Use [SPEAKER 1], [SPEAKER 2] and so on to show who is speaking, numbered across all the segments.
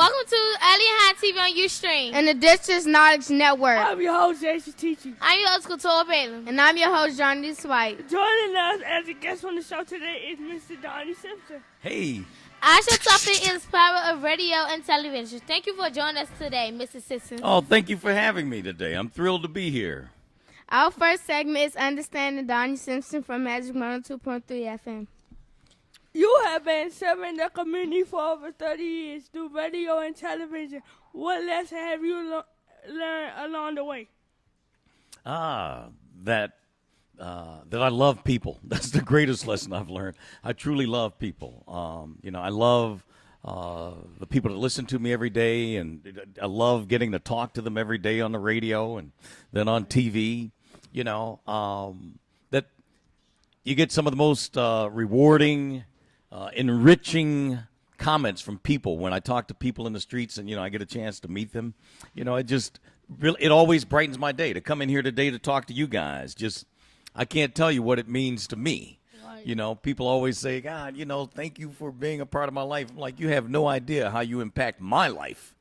[SPEAKER 1] Welcome to Alien High TV on Ustream.
[SPEAKER 2] And the District's Knowledge Network.
[SPEAKER 3] I'm your host, Jason Teaching.
[SPEAKER 1] I'm your host, Couture Bailey.
[SPEAKER 2] And I'm your host, Donnie Simpson.
[SPEAKER 3] Joining us as a guest on the show today is Mr. Donnie Simpson.
[SPEAKER 4] Hey.
[SPEAKER 1] Our show topic is power of radio and television. Thank you for joining us today, Mr. Simpson.
[SPEAKER 4] Oh, thank you for having me today. I'm thrilled to be here.
[SPEAKER 2] Our first segment is Understanding Donnie Simpson from Magic 102.3 FM.
[SPEAKER 3] You have been serving the community for over 30 years through radio and television. What lesson have you learned along the way?
[SPEAKER 4] That I love people. That's the greatest lesson I've learned. I truly love people. I love the people that listen to me every day, and I love getting to talk to them every day on the radio and then on TV. That you get some of the most rewarding, enriching comments from people when I talk to people in the streets and, I get a chance to meet them. It always brightens my day to come in here today to talk to you guys. I can't tell you what it means to me. Right. People always say, God, thank you for being a part of my life. I'm like, you have no idea how you impact my life.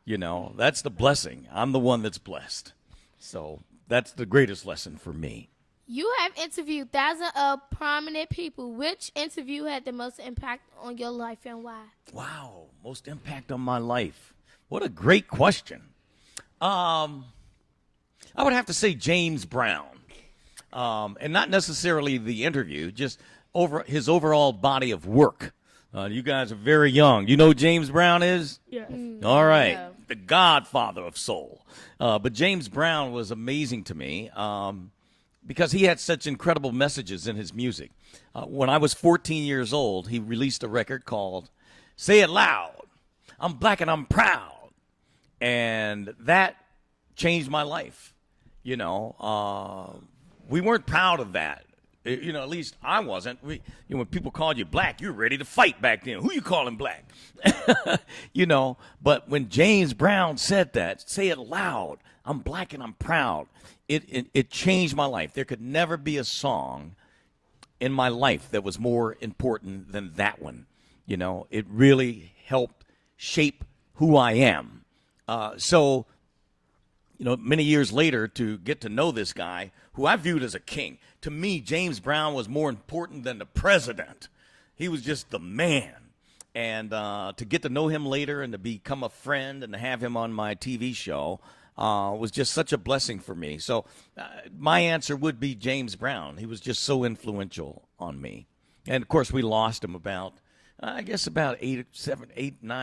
[SPEAKER 4] That's the blessing. I'm the one that's blessed. So that's the greatest lesson for me.
[SPEAKER 1] You have interviewed thousands of prominent people. Which interview had the most impact on your life and why?
[SPEAKER 4] Wow, most impact on my life. What a great question. I would have to say James Brown. And not necessarily the interview, just over his overall body of work. You guys are very young. You know who James Brown is?
[SPEAKER 3] Yes.
[SPEAKER 4] All right. Yeah. The godfather of soul. But James Brown was amazing to me because he had such incredible messages in his music. When I was 14 years old, he released a record called Say It Loud, I'm Black and I'm Proud. And that changed my life. We weren't proud of that. At least I wasn't. When people called you black, you were ready to fight back then. Who you calling black? But when James Brown said that, say it loud, I'm black and I'm proud, it changed my life. There could never be a song in my life that was more important than that one. It really helped shape who I am. So many years later, to get to know this guy, who I viewed as a king. To me, James Brown was more important than the president. He was just the man. And to get to know him later and to become a friend and to have him on my TV show was just such a blessing for me. So my answer would be James Brown. He was just so influential on me. And, of course, we lost him about 9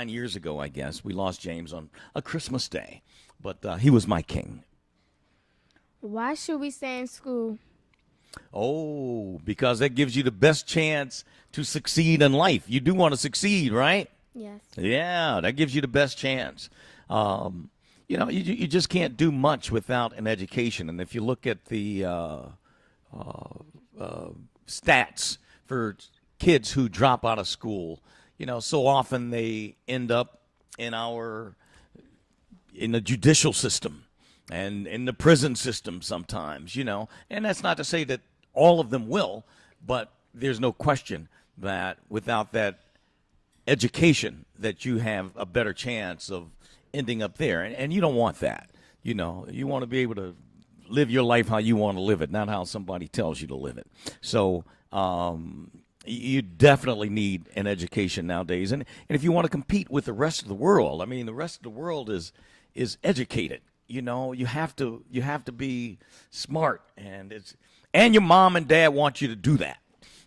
[SPEAKER 4] years ago, I guess. We lost James on a Christmas Day. But he was my king.
[SPEAKER 2] Why should we stay in school?
[SPEAKER 4] Oh, because that gives you the best chance to succeed in life. You do want to succeed, right?
[SPEAKER 2] Yes.
[SPEAKER 4] Yeah, that gives you the best chance. You just can't do much without an education. And if you look at the stats for kids who drop out of school, so often they end up in the judicial system and in the prison system sometimes, and that's not to say that all of them will, but there's no question that without that education that you have a better chance of ending up there. And you don't want that. You want to be able to live your life how you want to live it, not how somebody tells you to live it. So you definitely need an education nowadays. And if you want to compete with the rest of the world, the rest of the world is educated. You have to be smart, and your mom and dad want you to do that.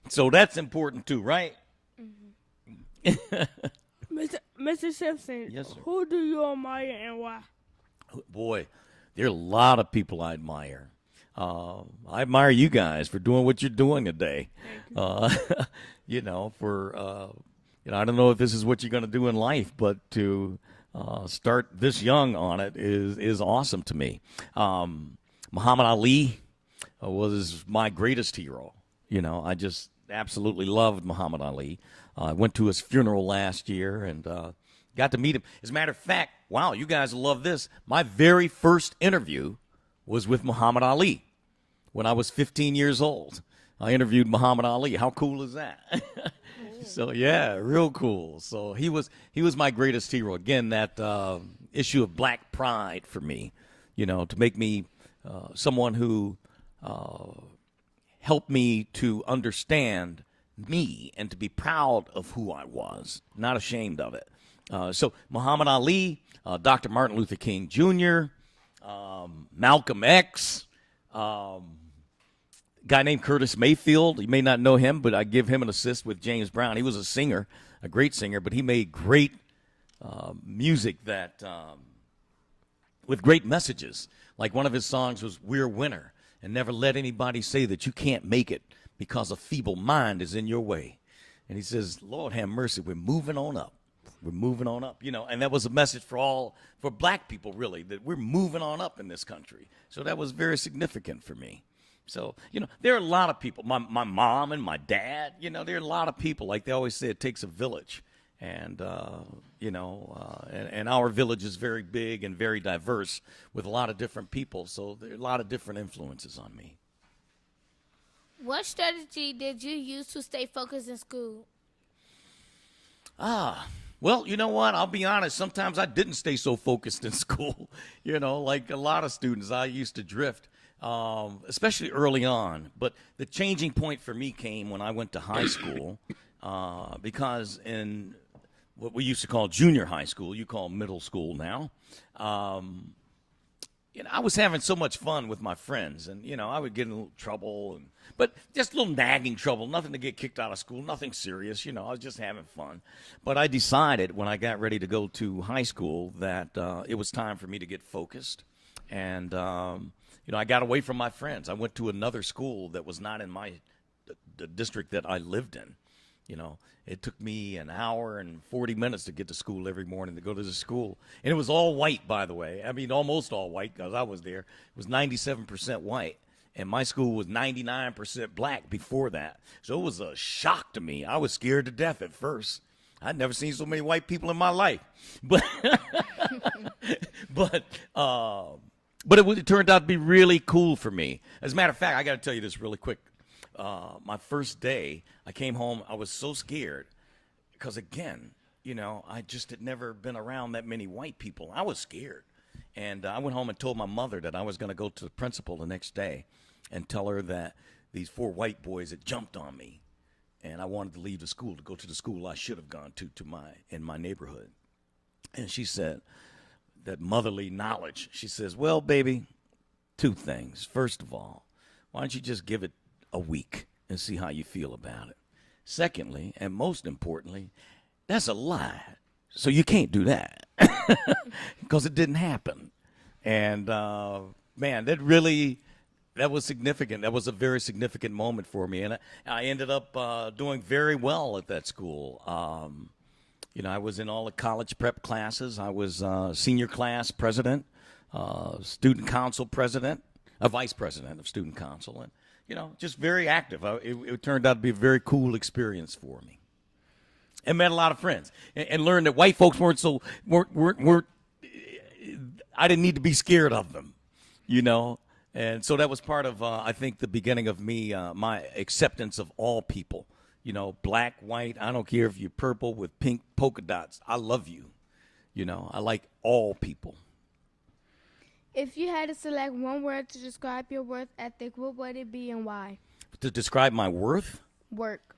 [SPEAKER 4] So that's important too, right?
[SPEAKER 3] Mm-hmm. Mr. Simpson,
[SPEAKER 4] yes, sir.
[SPEAKER 3] Who do you admire and why?
[SPEAKER 4] Boy, there are a lot of people I admire. I admire you guys for doing what you're doing today. I don't know if this is what you're going to do in life, but to start this young on it is awesome to me. Muhammad Ali was my greatest hero. I just absolutely loved Muhammad Ali. I went to his funeral last year and got to meet him. As a matter of fact, wow, you guys will love this. My very first interview was with Muhammad Ali when I was 15 years old. I interviewed Muhammad Ali. How cool is that? So yeah, real cool. So he was my greatest hero. Again, that issue of black pride for me, to make me someone who helped me to understand me and to be proud of who I was, not ashamed of it. So Muhammad Ali, Dr. Martin Luther King Jr., Malcolm X, guy named Curtis Mayfield. You may not know him, but I give him an assist with James Brown. He was a singer, a great singer, but he made great music that with great messages. Like one of his songs was "We're a Winner," and never let anybody say that you can't make it because a feeble mind is in your way. And he says, Lord have mercy, we're moving on up. We're moving on up, and that was a message for black people, really, that we're moving on up in this country. So that was very significant for me. So, there are a lot of people, my mom and my dad, there are a lot of people, like they always say, it takes a village. And, and our village is very big and very diverse with a lot of different people. So there are a lot of different influences on me.
[SPEAKER 1] What strategy did you use to stay focused in school?
[SPEAKER 4] Well, you know what? I'll be honest. Sometimes I didn't stay so focused in school. Like a lot of students, I used to drift, especially early on. But the changing point for me came when I went to high school, because in what we used to call junior high school, you call middle school now, I was having so much fun with my friends, and I would get in a little trouble, but just a little nagging trouble, nothing to get kicked out of school, nothing serious. I was just having fun. But I decided when I got ready to go to high school that it was time for me to get focused, and I got away from my friends. I went to another school that was not in the district that I lived in. It took me an hour and 40 minutes to get to school every morning, to go to the school. And it was all white, by the way. I mean, almost all white, because I was there. It was 97% white. And my school was 99% black before that. So it was a shock to me. I was scared to death at first. I'd never seen so many white people in my life. But it turned out to be really cool for me. As a matter of fact, I got to tell you this really quick. My first day, I came home, I was so scared because, again, I just had never been around that many white people. I was scared. And I went home and told my mother that I was going to go to the principal the next day and tell her that these 4 white boys had jumped on me. And I wanted to leave the school to go to the school I should have gone to in my neighborhood. And she said, that motherly knowledge, she says, well, baby, 2 things. First of all, why don't you just give it a week and see how you feel about it. Secondly, and most importantly, that's a lie. So you can't do that because it didn't happen. And man, that was significant. That was a very significant moment for me. And I ended up doing very well at that school. I was in all the college prep classes. I was senior class president, student council president, a vice president of student council, and just very active. It turned out to be a very cool experience for me, and met a lot of friends, and learned that white folks weren't. I didn't need to be scared of them, and so that was part of I think the beginning of me my acceptance of all people. Black, white. I don't care if you're purple with pink polka dots. I love you. I like all people.
[SPEAKER 2] If you had to select one word to describe your work ethic, what would it be and why?
[SPEAKER 4] To describe my worth?
[SPEAKER 2] Work.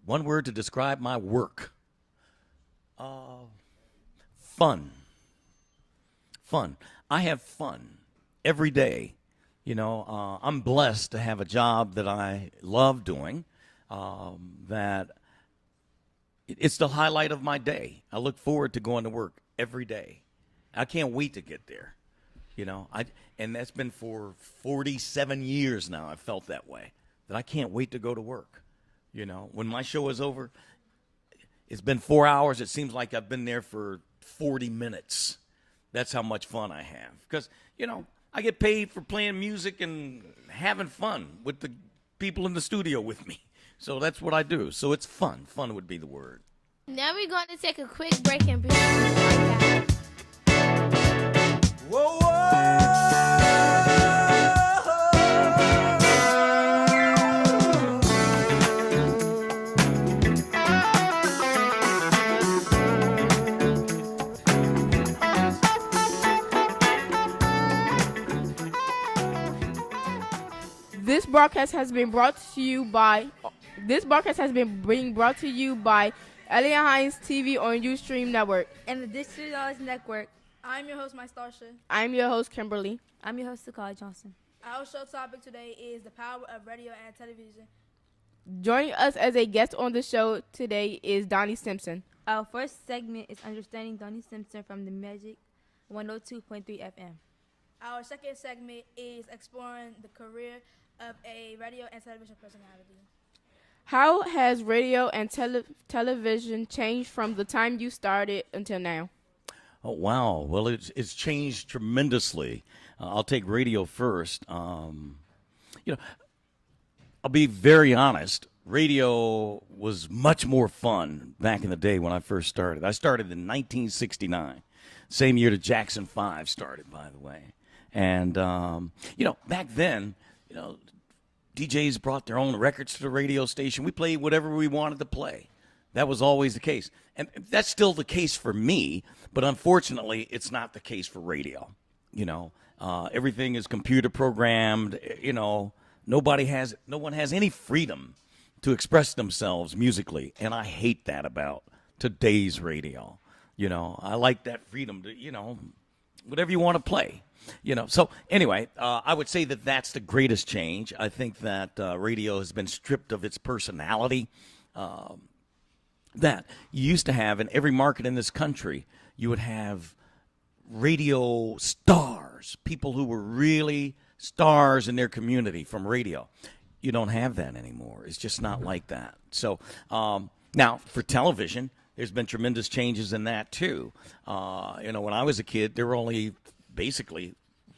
[SPEAKER 4] One word to describe my work. Fun. Fun. I have fun every day. I'm blessed to have a job that I love doing, that it's the highlight of my day. I look forward to going to work every day. I can't wait to get there, and that's been for 47 years now. I've felt that way, that I can't wait to go to work. When my show is over, it's been 4 hours. It seems like I've been there for 40 minutes. That's how much fun I have. Because, I get paid for playing music and having fun with the people in the studio with me. So that's what I do. So it's fun. Fun would be the word.
[SPEAKER 1] Now we're going to take a quick break and be right back.
[SPEAKER 5] Whoa, whoa.
[SPEAKER 2] This broadcast has been brought to you by being brought to you by Elliot Hines TV on Ustream Network.
[SPEAKER 5] And the Digital Knowledge Network.
[SPEAKER 3] I'm your host, Mike Starsha.
[SPEAKER 2] I'm your host, Kimberly.
[SPEAKER 5] I'm your host, Sakai Johnson.
[SPEAKER 3] Our show topic today is the power of radio and television.
[SPEAKER 2] Joining us as a guest on the show today is Donnie Simpson.
[SPEAKER 5] Our first segment is Understanding Donnie Simpson from the Magic 102.3 FM.
[SPEAKER 3] Our second segment is exploring the career of a radio and television personality.
[SPEAKER 2] How has radio and television changed from the time you started until now?
[SPEAKER 4] Oh, wow. Well, it's changed tremendously. I'll take radio first. I'll be very honest. Radio was much more fun back in the day when I first started. I started in 1969, same year the Jackson 5 started, by the way. And, back then, DJs brought their own records to the radio station. We played whatever we wanted to play. That was always the case. And that's still the case for me, but unfortunately, it's not the case for radio. Everything is computer programmed. No one has any freedom to express themselves musically, and I hate that about today's radio. I like that freedom to, whatever you want to play. So anyway, I would say that that's the greatest change. I think that radio has been stripped of its personality that you used to have in every market in this country. You would have radio stars, people who were really stars in their community from radio. You don't have that anymore. It's just not like that. So now for television, there's been tremendous changes in that too. When I was a kid, there were only basically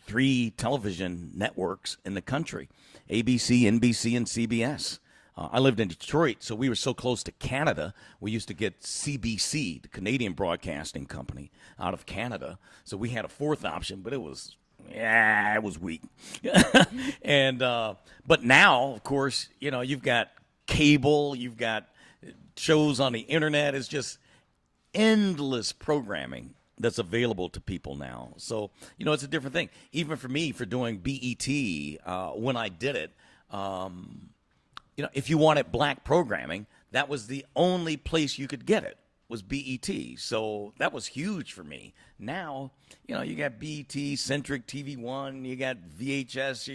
[SPEAKER 4] 3 television networks in the country: ABC, NBC, and CBS. I lived in Detroit, so we were so close to Canada. We used to get CBC, the Canadian Broadcasting Company, out of Canada. So we had a 4th option, but it was weak. And but now, of course, you've got cable, you've got shows on the internet. It's just endless programming that's available to people now. So, it's a different thing. Even for me, for doing BET, when I did it, if you wanted black programming, that was the only place you could get it, was BET. So that was huge for me. Now, you got BET, Centric, TV One, you got VHS,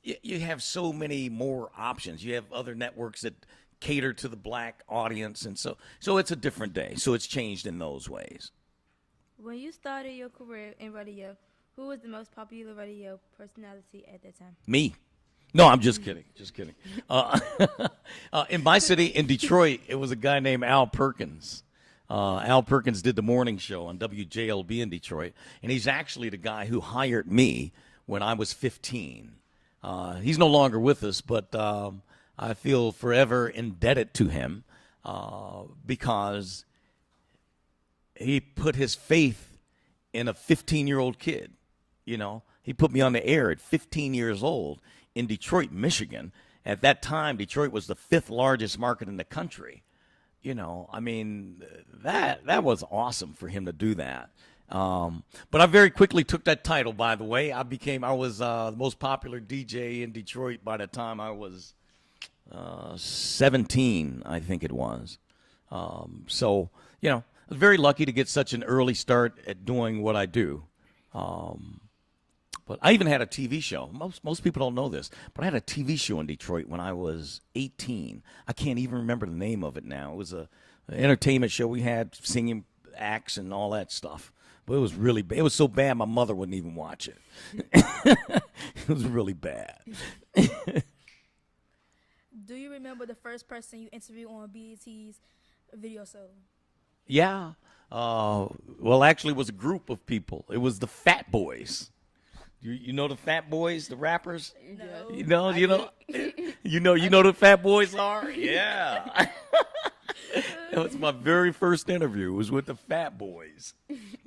[SPEAKER 4] you have so many more options. You have other networks that cater to the black audience, and so it's a different day. So it's changed in those ways.
[SPEAKER 5] When you started your career in radio, who was the most popular radio personality at that time?
[SPEAKER 4] Me. No, I'm just kidding. Just kidding. In my city, in Detroit, it was a guy named Al Perkins. Al Perkins did the morning show on WJLB in Detroit, and he's actually the guy who hired me when I was 15. He's no longer with us, but I feel forever indebted to him because he put his faith in a 15-year-old kid. He put me on the air at 15 years old in Detroit, Michigan. At that time, Detroit was the 5th largest market in the country. That was awesome for him to do that. But I very quickly took that title, by the way. I was the most popular DJ in Detroit by the time I was 17, I think it was. I was very lucky to get such an early start at doing what I do. But I even had a TV show. Most people don't know this, but I had a TV show in Detroit when I was 18. I can't even remember the name of it now. It was an entertainment show. We had singing acts and all that stuff. But it was so bad my mother wouldn't even watch it. It was really bad.
[SPEAKER 3] Do you remember the first person you interviewed on BET's video show?
[SPEAKER 4] Yeah. Well, actually, it was a group of people. It was the Fat Boys. You know the Fat Boys, the rappers?
[SPEAKER 3] No.
[SPEAKER 4] You know the Fat Boys are? Yeah. That was my very first interview. It was with the Fat Boys.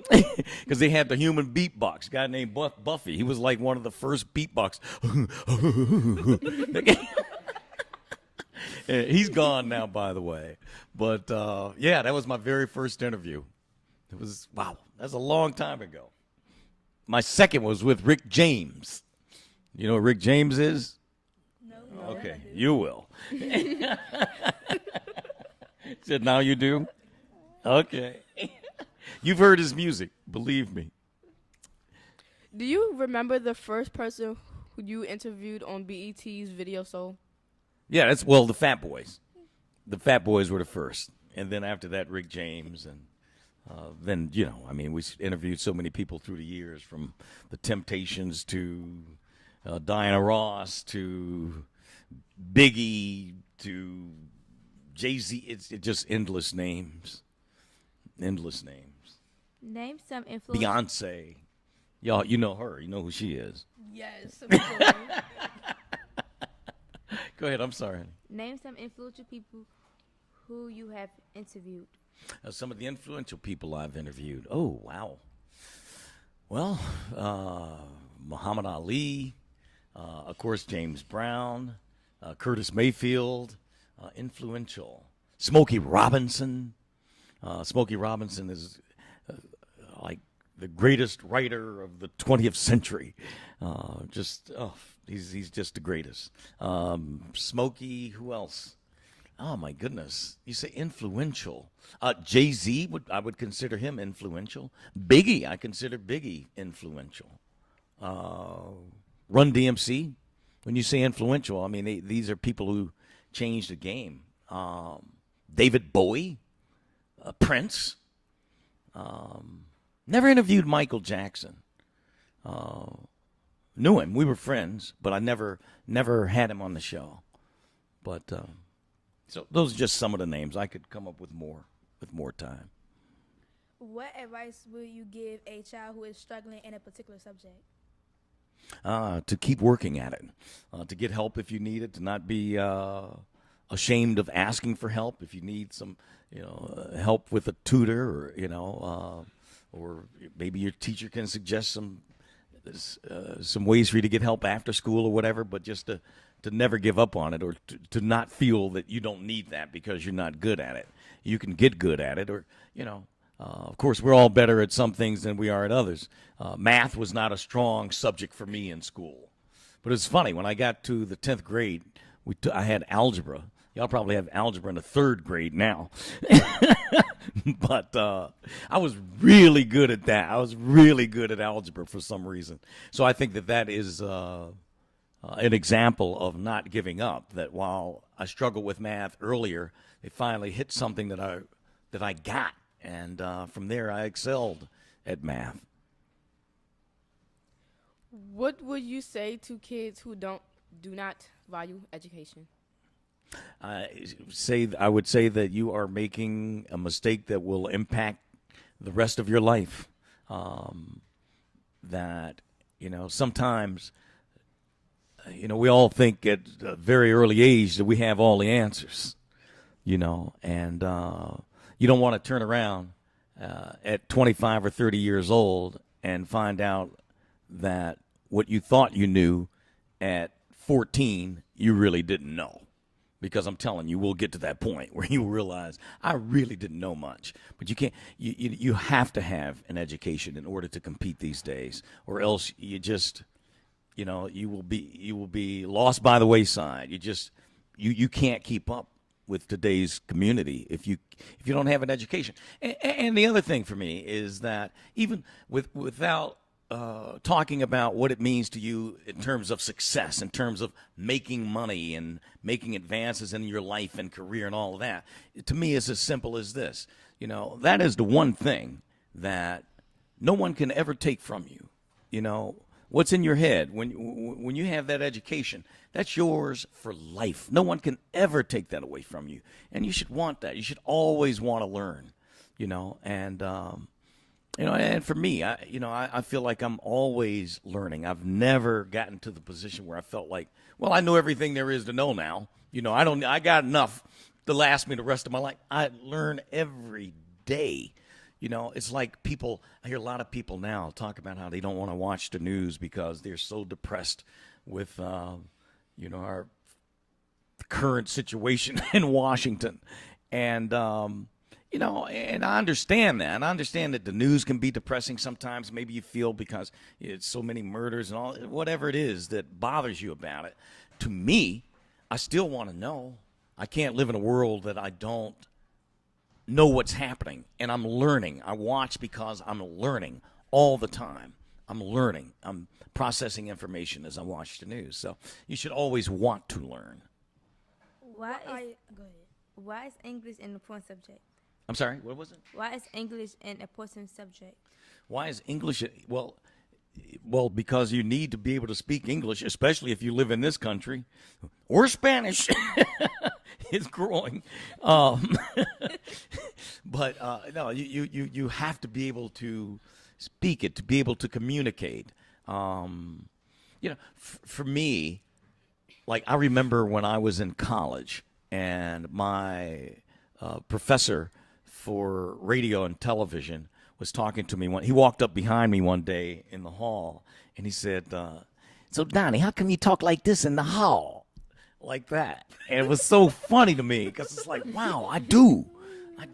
[SPEAKER 4] Because they had the human beatbox, a guy named Buffy. He was like one of the first beatbox. He's gone now, by the way. But, that was my very first interview. It was, wow, that's a long time ago. My second was with Rick James. You know what Rick James is? Okay, you will. Said now you do? Okay. You've heard his music, believe me.
[SPEAKER 2] Do you remember the first person who you interviewed on BET's Video Soul?
[SPEAKER 4] Yeah, the Fat Boys. The Fat Boys were the first. And then after that, Rick James. And then, we interviewed so many people through the years, from the Temptations to Diana Ross to Biggie to Jay-Z. It's just endless names. Endless names.
[SPEAKER 5] Name some influential.
[SPEAKER 4] Beyonce. Y'all, you know her. You know who she is.
[SPEAKER 1] Yes.
[SPEAKER 4] Go ahead. I'm sorry.
[SPEAKER 5] Name some influential people who you have interviewed.
[SPEAKER 4] Some of the influential people I've interviewed. Oh, wow. Well, Muhammad Ali, of course, James Brown, Curtis Mayfield, influential. Smokey Robinson. Smokey Robinson is like the greatest writer of the 20th century. He's just the greatest. Smokey, who else? Oh my goodness! You say influential. Jay-Z, I would consider him influential. Biggie, I consider Biggie influential. Run DMC. When you say influential, I mean these are people who changed the game. David Bowie, Prince. Never interviewed Michael Jackson. Knew him. We were friends, but I never had him on the show. But so those are just some of the names. I could come up with more time.
[SPEAKER 1] What advice will you give a child who is struggling in a particular subject?
[SPEAKER 4] To keep working at it, to get help if you need it, to not be ashamed of asking for help if you need some, help with a tutor, or maybe your teacher can suggest some ways for you to get help after school or whatever. But just to never give up on it, or to not feel that you don't need that because you're not good at it. You can get good at it, or of course, we're all better at some things than we are at others. Math was not a strong subject for me in school. But it's funny, when I got to the 10th grade, I had algebra. Y'all probably have algebra in the 3rd grade now. But I was really good at that. I was really good at algebra for some reason. So I think that is an example of not giving up, that while I struggled with math earlier, it finally hit something that I got. And from there, I excelled at math.
[SPEAKER 2] What would you say to kids who do not value education?
[SPEAKER 4] I would say that you are making a mistake that will impact the rest of your life. That sometimes we all think at a very early age that we have all the answers. And you don't want to turn around at 25 or 30 years old and find out that what you thought you knew at 14, you really didn't know. Because I'm telling you, we'll get to that point where you realize I really didn't know much. But you can't. You have to have an education in order to compete these days, or else you just, you will be lost by the wayside. You can't keep up with today's community if you don't have an education. And the other thing for me is that even without talking about what it means to you in terms of success, in terms of making money and making advances in your life and career and all of that, to me it's as simple as this. That is the one thing that no one can ever take from you. What's in your head when you have that education, that's yours for life. No one can ever take that away from you, and you should want that. You should always want to learn, and for me, I feel like I'm always learning. I've never gotten to the position where I felt like, well, I know everything there is to know now. I got enough to last me the rest of my life. I learn every day. It's like I hear a lot of people now talk about how they don't want to watch the news because they're so depressed with, our current situation in Washington. And, and I understand that. And I understand that the news can be depressing sometimes. Maybe you feel because it's so many murders and all, whatever it is that bothers you about it. To me, I still want to know. I can't live in a world that I don't know what's happening, and I'm learning. I watch because I'm learning all the time. I'm learning. I'm processing information as I watch the news. So you should always want to learn.
[SPEAKER 5] Why is English an important subject?
[SPEAKER 4] I'm sorry, what was it?
[SPEAKER 5] Why is English an important subject?
[SPEAKER 4] Why is English? Well, because you need to be able to speak English, especially if you live in this country, or Spanish. It's growing, but no, you have to be able to speak it, to be able to communicate. For me, like I remember when I was in college, and my professor for radio and television was talking to me. He walked up behind me one day in the hall, and he said, "So Donnie, how come you talk like this in the hall?" Like that. And it was so funny to me because it's like, wow, I do. I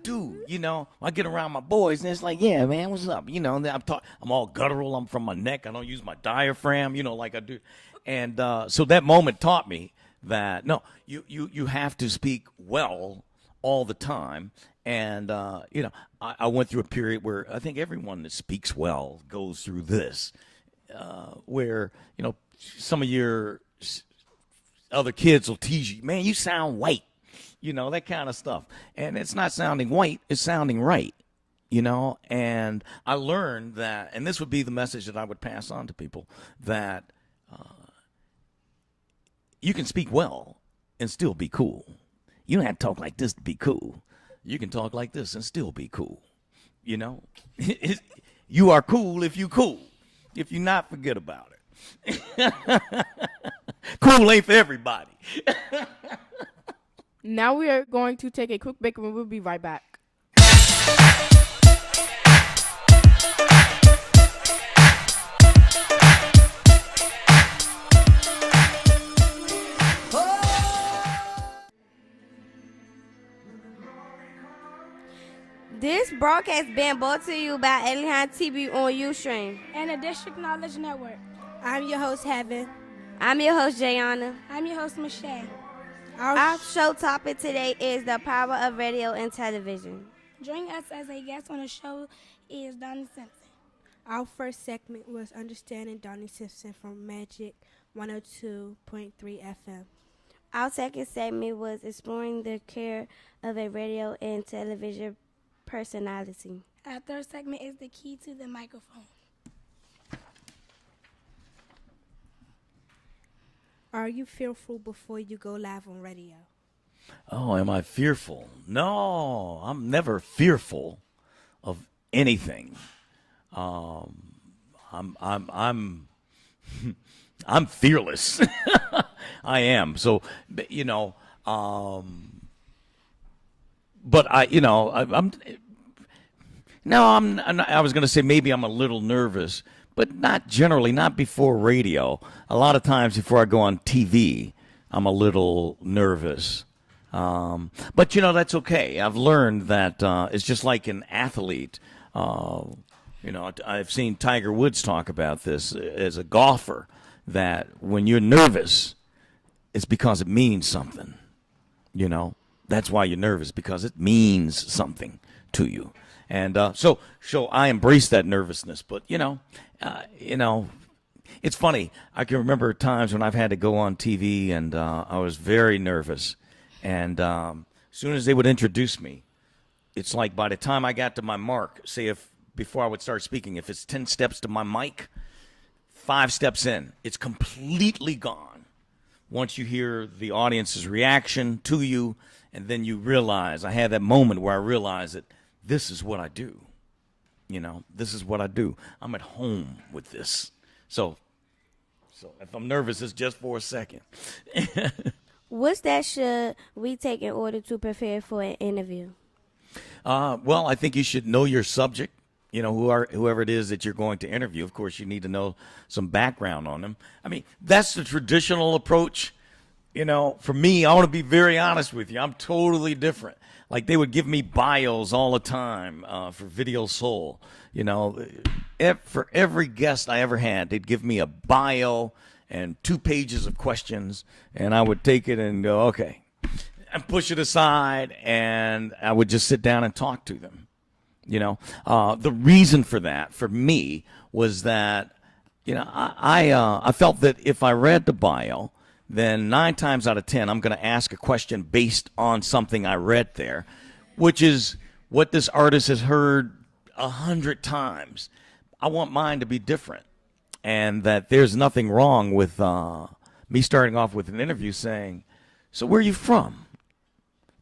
[SPEAKER 4] get around my boys and it's like, yeah, man, what's up? I'm all guttural. I'm from my neck. I don't use my diaphragm, like I do. And so that moment taught me that, no, you have to speak well all the time. And, I went through a period where I think everyone that speaks well goes through this, where, some of your other kids will tease you, man, you sound white, that kind of stuff. And it's not sounding white, it's sounding right, And I learned that, and this would be the message that I would pass on to people, that you can speak well and still be cool. You don't have to talk like this to be cool. You can talk like this and still be cool, You are cool if you cool. If you're not, forget about it. Cool ain't for everybody.
[SPEAKER 2] Now we are going to take a quick break and we'll be right back.
[SPEAKER 6] This broadcast been brought to you by Alien TV on Ustream.
[SPEAKER 3] And the District Knowledge Network.
[SPEAKER 7] I'm your host, Heaven.
[SPEAKER 6] I'm your host, Jayana.
[SPEAKER 3] I'm your host, Michelle.
[SPEAKER 6] Our show topic today is the power of radio and television.
[SPEAKER 3] Joining us as a guest on the show is Donnie Simpson.
[SPEAKER 7] Our first segment was Understanding Donnie Simpson from Magic 102.3 FM.
[SPEAKER 6] Our second segment was Exploring the Care of a Radio and Television Personality.
[SPEAKER 3] Our third segment is The Key to the Microphone.
[SPEAKER 7] Are you fearful before you go live on radio?
[SPEAKER 4] Oh, am I fearful? No, I'm never fearful of anything. I'm I'm fearless. I am. So, but I was going to say maybe I'm a little nervous, but not generally, not before radio. A lot of times before I go on TV, I'm a little nervous. But that's okay. I've learned that it's just like an athlete. I've seen Tiger Woods talk about this as a golfer, that when you're nervous, it's because it means something. That's why you're nervous, because it means something to you. And so I embrace that nervousness. But it's funny. I can remember times when I've had to go on TV and I was very nervous. And as soon as they would introduce me, it's like by the time I got to my mark, before I would start speaking, if it's 10 steps to my mic, 5 steps in, it's completely gone. Once you hear the audience's reaction to you, and then you realize, I had that moment where I realized that this is what I do. This is what I do. I'm at home with this. So if I'm nervous, it's just for a second.
[SPEAKER 6] What steps should we take in order to prepare for an interview?
[SPEAKER 4] Well, I think you should know your subject. Whoever it is that you're going to interview. Of course, you need to know some background on them. I mean, that's the traditional approach. For me, I want to be very honest with you. I'm totally different. Like, they would give me bios all the time for Video Soul. For every guest I ever had, they'd give me a bio and 2 pages of questions, and I would take it and go, okay, and push it aside, and I would just sit down and talk to them. The reason for that, for me, was that, I felt that if I read the bio, then 9 times out of 10, I'm going to ask a question based on something I read there, which is what this artist has heard 100 times. I want mine to be different, and that there's nothing wrong with me starting off with an interview saying, so where are you from?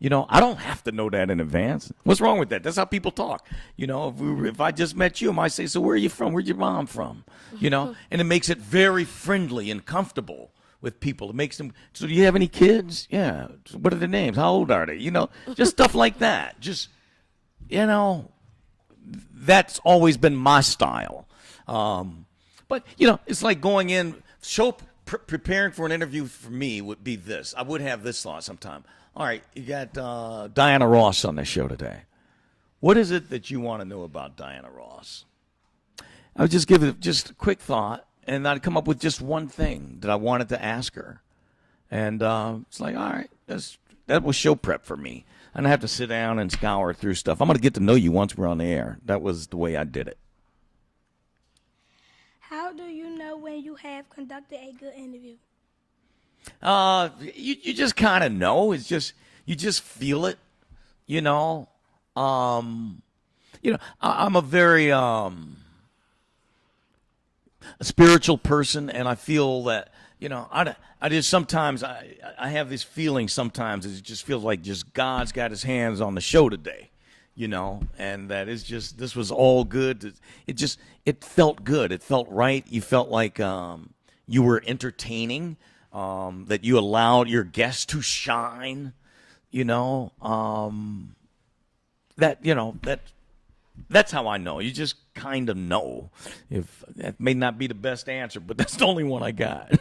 [SPEAKER 4] I don't have to know that in advance. What's wrong with that? That's how people talk. If I just met you, I might say, so where are you from? Where's your mom from? And it makes it very friendly and comfortable with people. It makes them, so do you have any kids? Yeah. What are their names? How old are they? Just stuff like that. Just, that's always been my style. But, it's like going in, preparing for an interview for me would be this. I would have this thought sometime. All right, you got Diana Ross on the show today. What is it that you want to know about Diana Ross? I would just give it just a quick thought, and I'd come up with just one thing that I wanted to ask her. And it's like, all right, that was show prep for me. I don't have to sit down and scour through stuff. I'm going to get to know you once we're on the air. That was the way I did it.
[SPEAKER 7] How do you know when you have conducted a good interview?
[SPEAKER 4] You just kind of know. It's just, you just feel it, I'm a very a spiritual person, and I feel that, I just sometimes I have this feeling sometimes it just feels like just God's got his hands on the show today, and that it's just, this was all good. It felt good. It felt right. You felt like you were entertaining. That you allowed your guests to shine, that's how I know. You just kind of know. If that may not be the best answer, but that's the only one I got.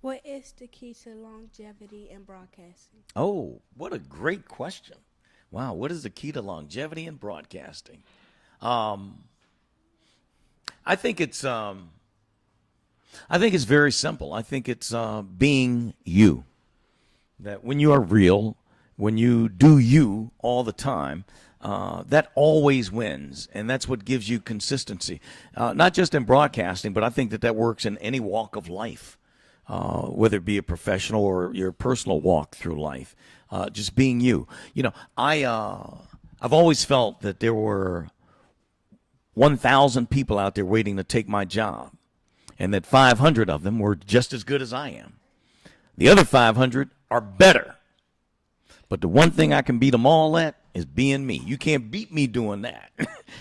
[SPEAKER 7] What is the key to longevity in broadcasting?
[SPEAKER 4] Oh, what a great question. Wow, what is the key to longevity in broadcasting? I think it's very simple. I think it's being you. That when you are real, when you do you all the time, that always wins, and that's what gives you consistency. Not just in broadcasting, but I think that works in any walk of life, whether it be a professional or your personal walk through life. Just being you. I've always felt that there were 1,000 people out there waiting to take my job, and that 500 of them were just as good as I am. The other 500 are better. But the one thing I can beat them all at is being me. You can't beat me doing that.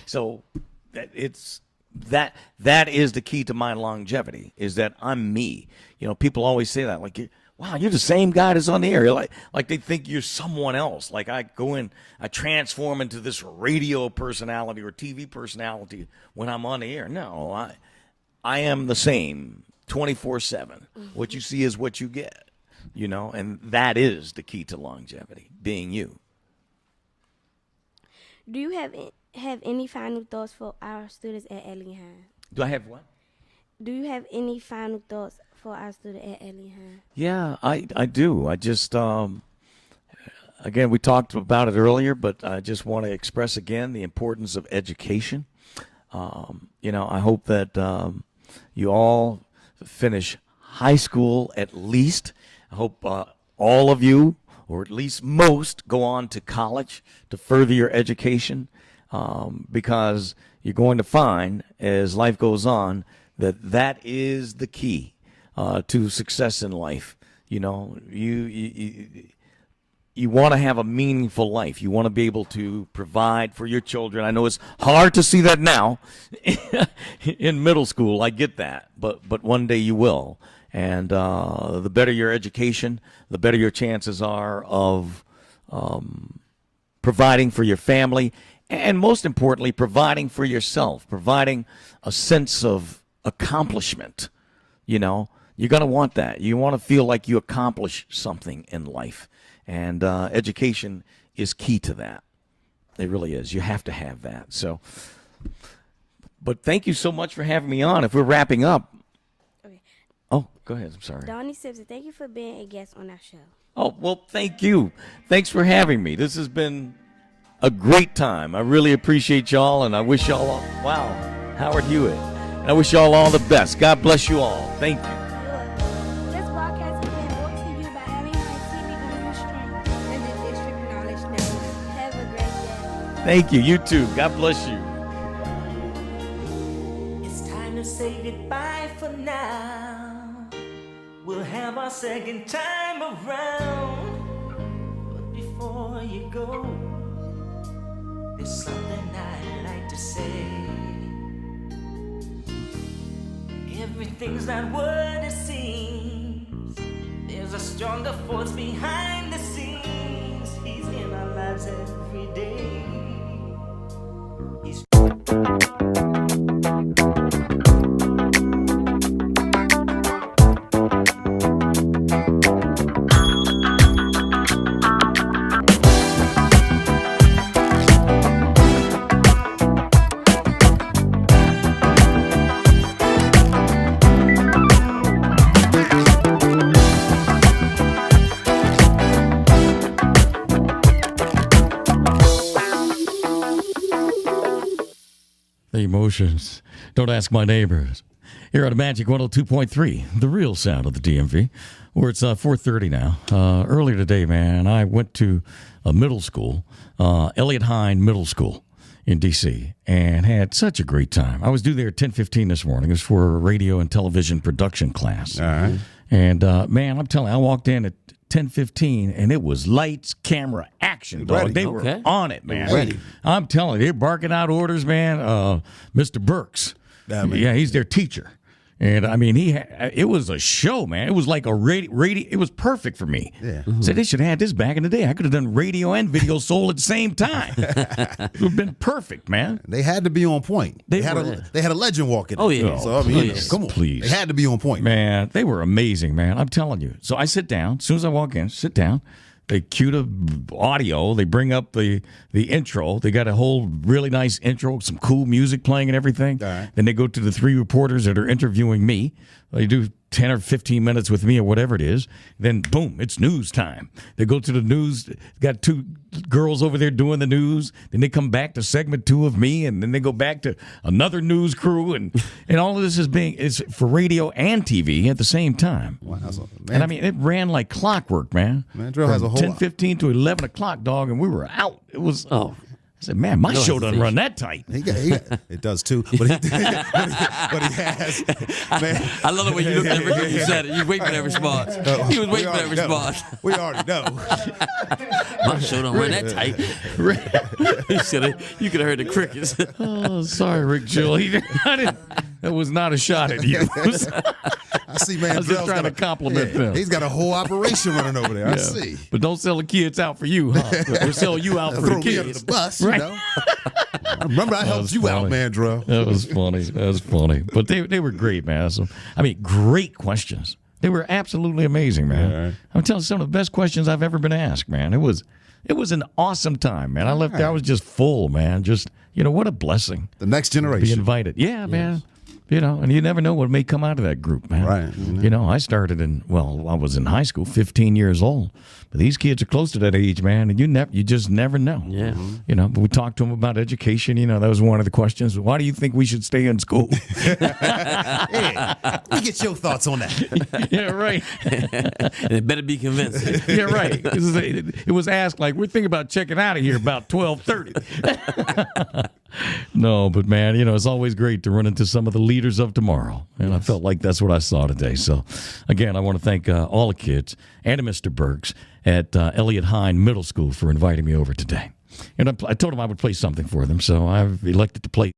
[SPEAKER 4] So that is the key to my longevity, is that I'm me. People always say that, like, wow, you're the same guy that's on the air. Like they think you're someone else. Like I go in, I transform into this radio personality or TV personality when I'm on the air. No, I am the same 24/7. What you see is what you get, and that is the key to longevity, being you.
[SPEAKER 6] Do you have any final thoughts for our students at Ellie High?
[SPEAKER 4] Do I have what?
[SPEAKER 6] Do you have any final thoughts for our student at Ellie High?
[SPEAKER 4] Yeah, I do. I just, again, we talked about it earlier, but I just want to express again the importance of education. I hope that you all finish high school at least. I hope all of you, or at least most, go on to college to further your education, because you're going to find, as life goes on, that is the key to success in life. You want to have a meaningful life. You want to be able to provide for your children. I know it's hard to see that now in middle school. I get that, but one day you will. And the better your education, the better your chances are of providing for your family, and most importantly, providing for yourself, providing a sense of accomplishment. You're going to want that. You want to feel like you accomplish something in life. And education is key to that. It really is. You have to have that. So But thank you so much for having me on. If we're wrapping up.
[SPEAKER 6] Okay.
[SPEAKER 4] Oh, go ahead. I'm sorry.
[SPEAKER 6] Donnie Simpson, thank you for being a guest on our show.
[SPEAKER 4] Oh, well, thank you. Thanks for having me. This has been a great time. I really appreciate y'all, and I wish y'all all, wow, Howard Hewitt. And I wish y'all all the best. God bless you all. Thank you.
[SPEAKER 6] This broadcast has been brought to you by Alien TV on Stream and the District Knowledge Network. Have a great day.
[SPEAKER 4] Thank you. You too. God bless you.
[SPEAKER 8] It's time to say goodbye for now. We'll have our second time around. But before you go, there's something I'd like to say. Everything's not what it seems. There's a stronger force behind the scenes. He's in our lives every day. He's
[SPEAKER 4] The emotions. Don't ask my neighbors. Here on Magic 102.3, the real sound of the DMV, where it's 4:30 now. Earlier today, man, I went to a middle school, Elliott Hine Middle School in D.C., and had such a great time. I was due there at 10:15 this morning. It was for a radio and television production class.
[SPEAKER 9] All right.
[SPEAKER 4] And, man, I'm telling you, I walked in at 10:15, and it was lights, camera, action, dog.
[SPEAKER 9] Ready.
[SPEAKER 4] They were on it, man. Ready. I'm telling you, they're barking out orders, man. Mr. Birks, yeah, he's their teacher. And, I mean, it was a show, man. It was like a radio. It was perfect for me.
[SPEAKER 9] Yeah.
[SPEAKER 4] Said they should have had this back in the day. I could have done radio and video soul at the same time. It would have been perfect, man.
[SPEAKER 9] They had to be on point. They had a legend walking.
[SPEAKER 10] Oh, yeah.
[SPEAKER 9] So, I mean, come on.
[SPEAKER 4] Please.
[SPEAKER 9] They had to be on point.
[SPEAKER 4] Man, they were amazing, man. I'm telling you. So I sit down. As soon as I walk in, sit down. They cue the audio. They bring up the intro. They got a whole really nice intro, some cool music playing and everything.
[SPEAKER 9] All right.
[SPEAKER 4] Then they go to the 3 reporters that are interviewing me. They do 10 or 15 minutes with me or whatever it is. Then, boom, it's news time. They go to the news. Got 2 girls over there doing the news. Then they come back to segment 2 of me, and then they go back to another news crew. And all of this is for radio and TV at the same time.
[SPEAKER 9] Wow,
[SPEAKER 4] And I mean, it ran like clockwork, man.
[SPEAKER 9] Mandrell has a whole
[SPEAKER 4] 10:15 to 11 o'clock, dog, and we were out. It was. I said, man, my show doesn't run that tight.
[SPEAKER 9] It does too, but he has. Man.
[SPEAKER 10] I love the way you looked at everything you said it. You wait for that response. He was waiting for that response.
[SPEAKER 9] We already know.
[SPEAKER 10] My show don't run that tight. You could have heard the crickets.
[SPEAKER 4] Oh, sorry, Rick Jill. That was not a shot at you.
[SPEAKER 9] I see, man.
[SPEAKER 4] I was just trying to compliment them.
[SPEAKER 9] He's got a whole operation running over there. I see.
[SPEAKER 4] But don't sell the kids out for you, huh? We'll sell you out for the
[SPEAKER 9] Throw
[SPEAKER 4] kids.
[SPEAKER 9] me under the bus,
[SPEAKER 4] Right.
[SPEAKER 9] you know. Remember, I helped you out, Mandrell.
[SPEAKER 4] That was funny. That was funny. But they were great, man. So, I mean, great questions. They were absolutely amazing, man.
[SPEAKER 9] Right.
[SPEAKER 4] I'm telling you, some of the best questions I've ever been asked, man. It was an awesome time, man. I left there, I was just full, man. Just, what a blessing.
[SPEAKER 9] The next
[SPEAKER 4] Be
[SPEAKER 9] generation.
[SPEAKER 4] invited. Yeah, man. And you never know what may come out of that group, man.
[SPEAKER 9] Right.
[SPEAKER 4] I started I was in high school, 15 years old. But these kids are close to that age, man, and you just never know.
[SPEAKER 10] Yeah.
[SPEAKER 4] But we talked to them about education. That was one of the questions. Why do you think we should stay in school?
[SPEAKER 9] Hey, let me get your thoughts on that.
[SPEAKER 4] Yeah, right.
[SPEAKER 10] And it better be convincing.
[SPEAKER 4] Yeah, right. It was asked like, we're thinking about checking out of here about 12:30. No, but man, it's always great to run into some of the leaders of tomorrow. And I felt like that's what I saw today. So, again, I want to thank all the kids and Mr. Birks at Elliott Hine Middle School for inviting me over today. And I told them I would play something for them, so I've elected to play.